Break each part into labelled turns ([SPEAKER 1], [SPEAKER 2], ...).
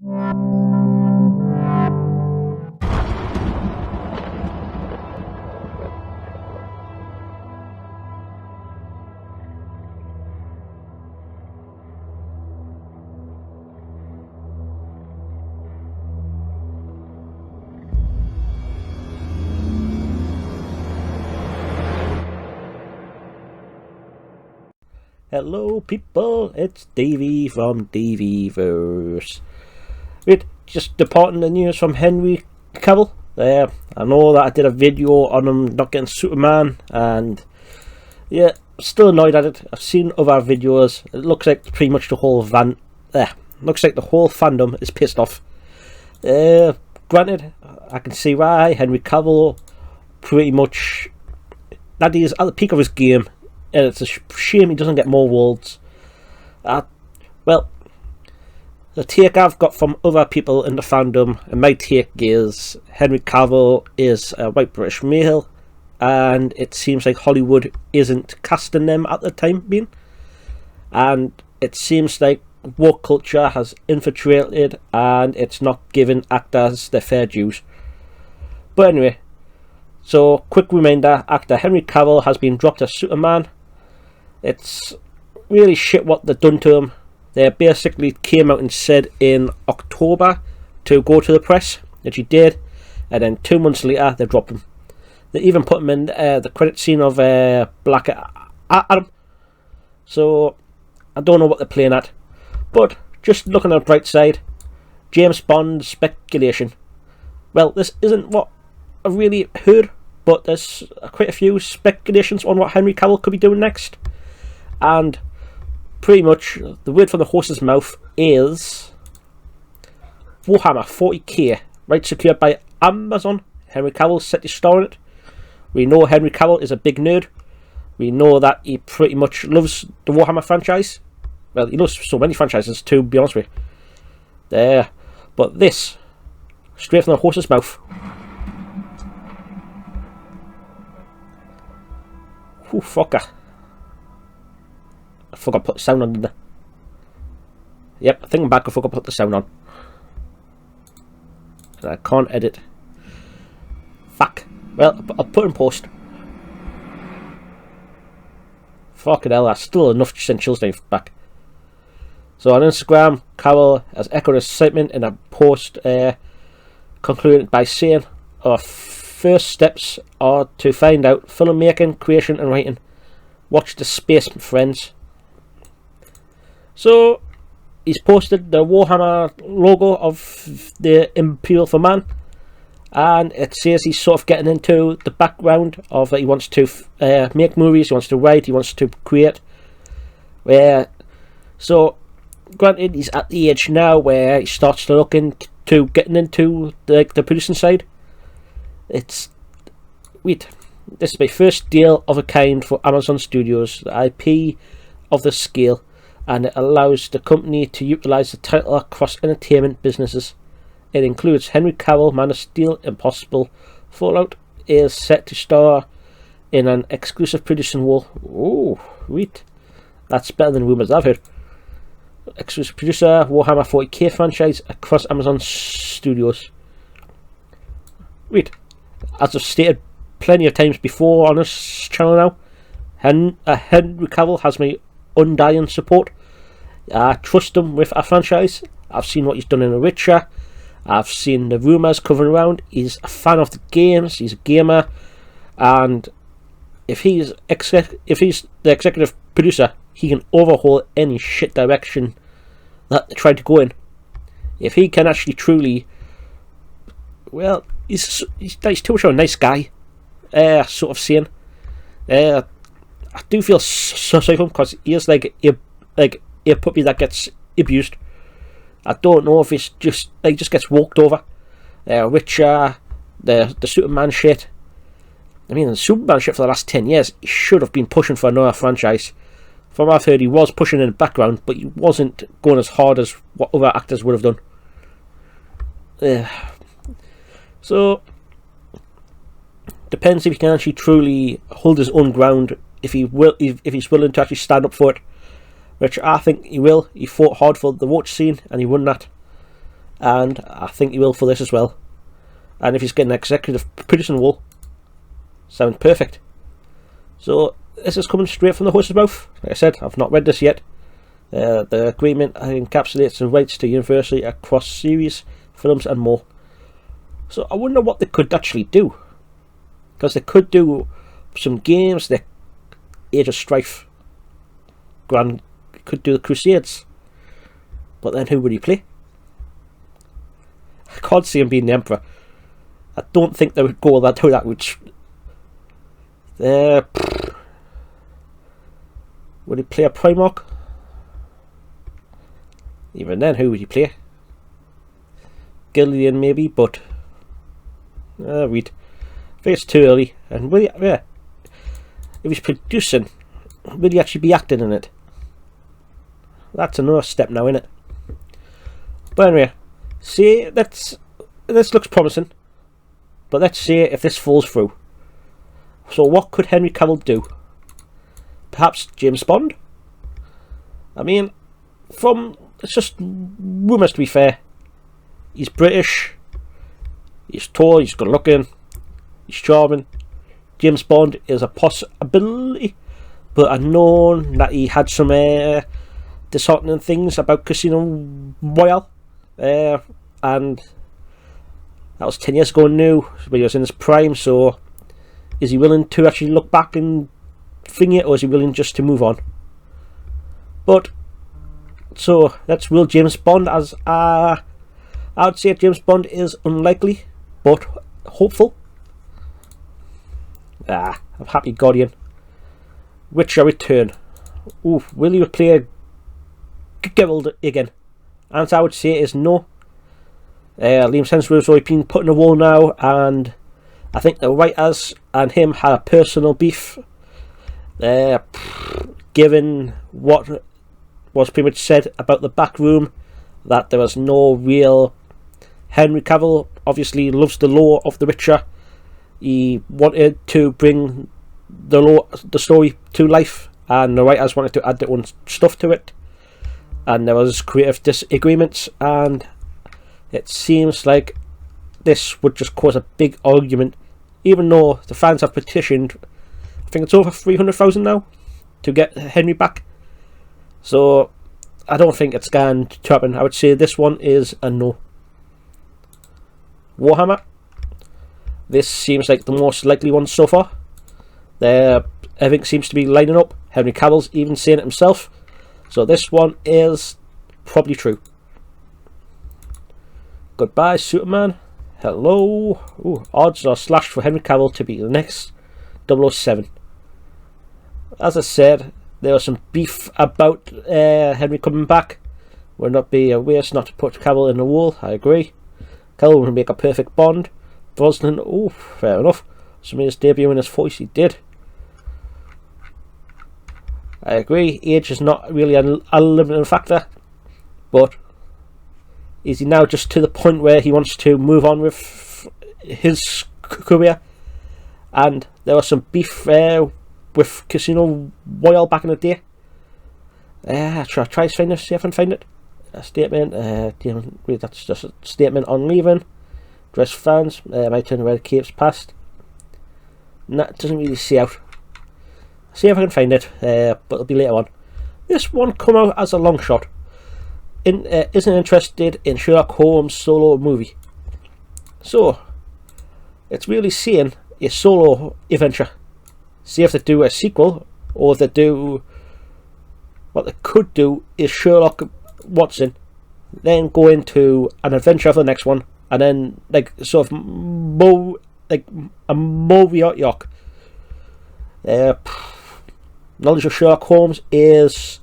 [SPEAKER 1] Hello people, it's Davey from Daveyverse. Wait, just departing the news from Henry Cavill. I know that I did a video on him not getting Superman, and yeah, still annoyed at it. I've seen other videos. It looks like pretty much the whole looks like the whole fandom is pissed off. Granted, I can see why. Henry Cavill pretty much that is at the peak of his game. And it's a shame he doesn't get more worlds. Well, the take I've got from other people in the fandom, and my take is Henry Cavill is a white British male, and it seems like Hollywood isn't casting them at the time being. And it seems like woke culture has infiltrated, and it's not giving actors their fair dues. But anyway, so quick reminder, actor Henry Cavill has been dropped as Superman. It's really shit what they've done to him. They basically came out and said in October to go to the press, which he did, and then 2 months later they dropped him. They even put him in the credit scene of Black Adam. So I don't know what they're playing at. But just looking at the bright side, James Bond speculation. Well, this isn't what I really heard, but there's quite a few speculations on what Henry Cavill could be doing next. And pretty much the word from the horse's mouth is Warhammer 40k, rights secured by Amazon. Henry Cavill set to star in it. We know Henry Cavill is a big nerd. We know that he pretty much loves the Warhammer franchise. Well, he loves so many franchises to be honest with you. There. But this, straight from the horse's mouth. Ooh, fucker. I forgot to put the sound on, didn't I? Yep, I think I'm back. I forgot to put the sound on. I can't edit. Fuck. Well, I'll put it in post. Fucking hell, that's still enough to send chills down back. So on Instagram, Cavill has echoed his excitement in a post, concluding by saying, our first steps are to find out filmmaking, creation and writing. Watch the space, friends. So he's posted the Warhammer logo of the Imperial for Man, and it says he's sort of getting into the background of he wants to make movies, he wants to write, he wants to create. So granted, he's at the age now where he starts to look into getting into the producing side. This is my first deal of a kind for Amazon Studios, the IP of the scale, and it allows the company to utilise the title across entertainment businesses. It includes Henry Cavill, Man of Steel, Impossible, Fallout is set to star in an exclusive producing role. Oh, sweet. That's better than rumours I've heard. Exclusive producer, Warhammer 40k franchise across Amazon Studios. Wait, as I've stated plenty of times before on this channel now, Henry Cavill has my undying support. I trust him with a franchise. I've seen what he's done in The Witcher. I've seen the rumours covering around. He's a fan of the games. He's a gamer, and if he's the executive producer, he can overhaul any shit direction that they tried to go in. If he can actually truly, well, he's too much of a nice guy. Sort of saying. I do feel so sorry for him because he is like a puppy that gets abused. I don't know if it's just gets walked over. Witcher, the Superman shit. I mean, the Superman shit for the last 10 years, he should have been pushing for another franchise. From what I've heard, he was pushing in the background, but he wasn't going as hard as what other actors would have done. So, depends if he can actually truly hold his own ground, if he's willing to actually stand up for it, which I think he will. He fought hard for the watch scene and he won that. and I think he will for this as well. And if he's getting an executive producing role, sounds perfect. So this is coming straight from the horse's mouth. Like I said, I've not read this yet. The agreement encapsulates the rights to Universal across series, films and more. So I wonder what they could actually do. Because they could do some games, the Age of Strife, could do the Crusades. But then who would he play? I can't see him being the Emperor. I don't think they would go that route. Would he play a Primarch? Even then, who would he play? Gillian maybe, but I think it's too early. And will he, if he's producing, will he actually be acting in it? That's another step now, isn't it? But anyway, see, this looks promising. But let's see if this falls through. So what could Henry Cavill do? Perhaps James Bond? I mean, it's just rumours, to be fair. He's British, he's tall, he's good looking, he's charming. James Bond is a possibility, but I know that he had some disheartening things about Casino Royale, and that was 10 years ago now, when he was in his prime. So is he willing to actually look back and thing it, or is he willing just to move on? But so let's rule James Bond as I would say James Bond is unlikely, but hopeful. I'm happy Guardian. Witcher return. Ooh, will you play Cavill again? And I would say is no. Liam Hemsworth's already been put in a wall now, and I think the writers and him had a personal beef. Given what was pretty much said about the back room, that there was no real Henry Cavill obviously loves the lore of The Witcher. He wanted to bring the story to life, and the writers wanted to add their own stuff to it, and there was creative disagreements, and it seems like this would just cause a big argument, even though the fans have petitioned, I think it's over 300,000 now, to get Henry back. So I don't think it's going to happen. I would say this one is a no. Warhammer. This seems like the most likely one so far. Everything seems to be lining up. Henry Cavill's even saying it himself. So this one is probably true. Goodbye, Superman. Hello. Ooh, odds are slashed for Henry Cavill to be the next 007. As I said, there was some beef about Henry coming back. Would not be a waste not to put Cavill in the wall. I agree. Cavill would make a perfect Bond. Brosnan, oh, fair enough. So made his debut in his voice, he did. I agree, age is not really a limiting factor, but is he now just to the point where he wants to move on with his career? And there was some beef with Casino Royale back in the day. Try to find this, see if I can find it. A statement, that's just a statement on leaving. Dress fans, my turn to wear the capes past. No, it doesn't really see out. See if I can find it, but it'll be later on. This one come out as a long shot. Isn't interested in Sherlock Holmes solo movie. So, it's really seeing a solo adventure. See if they do a sequel, or if they do... What they could do is Sherlock Watson, then go into an adventure for the next one, and then like sort of a Moriarty. Knowledge of Sherlock Holmes is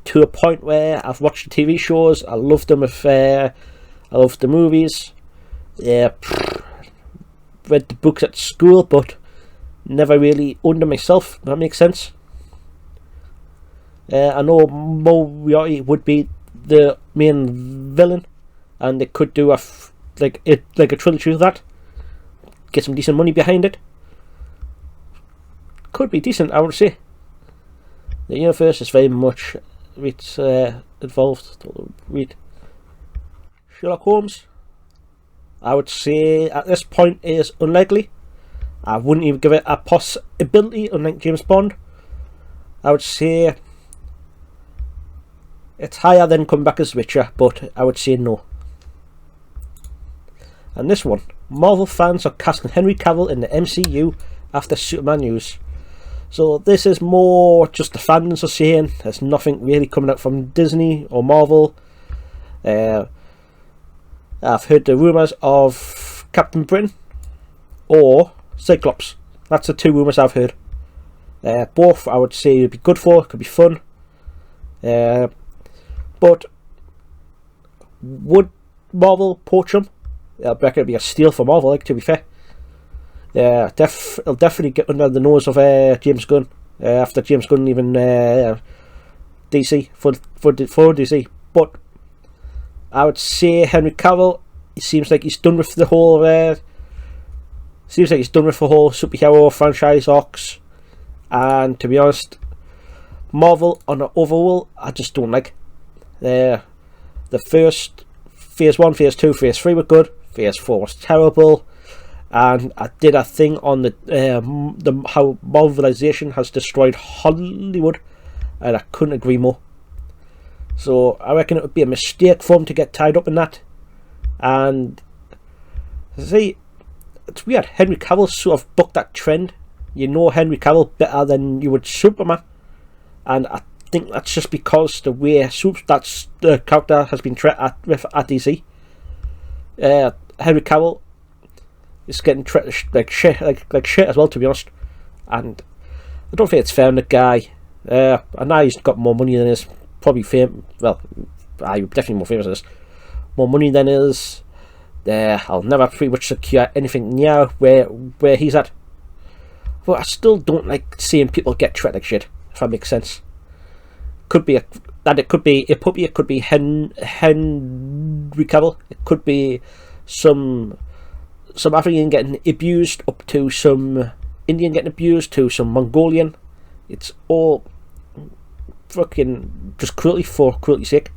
[SPEAKER 1] to a point where I've watched the TV shows. I love them. I love the movies. Read the books at school, but never really owned them myself. If that makes sense. I know Moriarty would be the main villain, and they could do a trilogy of that. Get some decent money behind it. Could be decent, I would say. The universe is very much involved. Sherlock Holmes, I would say at this point is unlikely. I wouldn't even give it a possibility, unlike James Bond. I would say it's higher than coming back as Witcher, but I would say no. And this one, Marvel fans are casting Henry Cavill in the MCU after Superman news. So this is more just the fans are saying. There's nothing really coming out from Disney or Marvel. I've heard the rumours of Captain Britain or Cyclops. That's the two rumours I've heard. Both I would say would be good for, could be fun. But would Marvel poach him? I reckon it'd be a steal for Marvel, like, to be fair. It'll definitely get under the nose of James Gunn after James Gunn leaving DC for DC. But I would say Henry Cavill, it seems like he's done with the whole superhero franchise arcs, and to be honest, Marvel on the overall I just don't like. The first Phase 1, Phase 2, Phase 3 were good. Phase 4 was terrible. And I did a thing on the how Marvelization has destroyed Hollywood, and I couldn't agree more. So I reckon it would be a mistake for him to get tied up in that. And see, it's weird. Henry Cavill sort of bucked that trend. You know Henry Cavill better than you would Superman, and I think that's just because the way that the character has been treated at DC. Henry Cavill is getting treated like shit as well, to be honest. And I don't think it's fair on the guy. I know he's got more money than his, probably fame. Well, I'm definitely more famous than this. More money than his. I'll never pretty much secure anything near where he's at. But I still don't like seeing people get treated like shit, if that makes sense. It could be Henry Cavill. It could be some African getting abused, up to some Indian getting abused, to some Mongolian. It's all fucking just cruelty for cruelty's sake.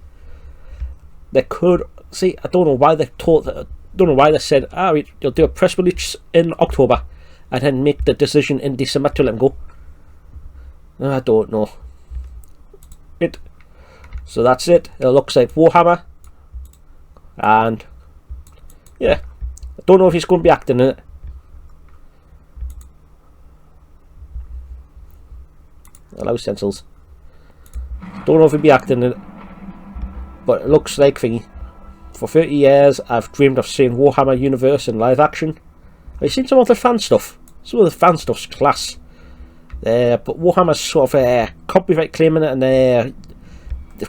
[SPEAKER 1] They could see. I don't know why they said, you'll do a press release in October and then make the decision in December to let him go. I don't know. So that's it. It looks like Warhammer, and yeah, I don't know if he's going to be acting in it. Allow stencils. Don't know if he'll be acting in it, but it looks like thingy. For 30 years, I've dreamed of seeing Warhammer universe in live action. I've seen some of the fan stuff. Some of the fan stuff's class. But Warhammer's sort of copyright claiming it, and they've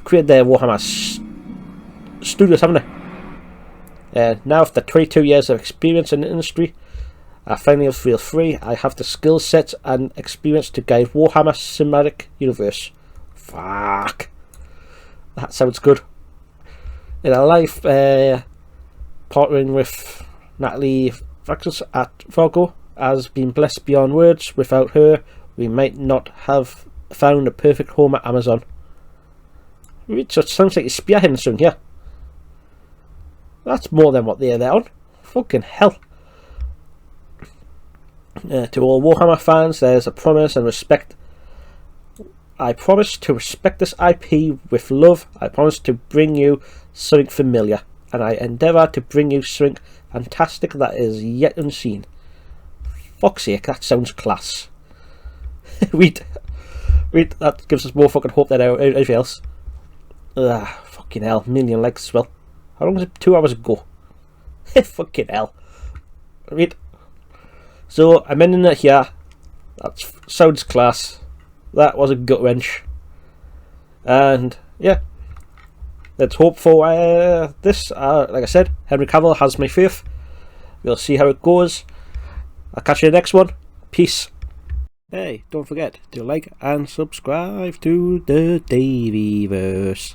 [SPEAKER 1] created their Warhammer studios, haven't they? Now, after 22 years of experience in the industry, I finally feel free. I have the skill set and experience to guide Warhammer cinematic universe. Fuck. That sounds good. In a life, partnering with Natalie Vaxis at Fargo has been blessed beyond words. Without her, we might not have found a perfect home at Amazon. So it sounds like you're spearheading soon here. That's more than what they're there on. Fucking hell. To all Warhammer fans, there's a promise and respect. I promise to respect this IP with love. I promise to bring you something familiar, and I endeavour to bring you something fantastic that is yet unseen. Fuck's sake, that sounds class. Read, that gives us more fucking hope than anything else. Fucking hell, million likes as well. How long was it? 2 hours ago. Fucking hell. Read. So I'm ending it here. That sounds class. That was a gut wrench. And yeah, let's hope for this. Like I said, Henry Cavill has my faith. We'll see how it goes. I'll catch you in the next one. Peace. Hey, don't forget to like and subscribe to the Davyverse.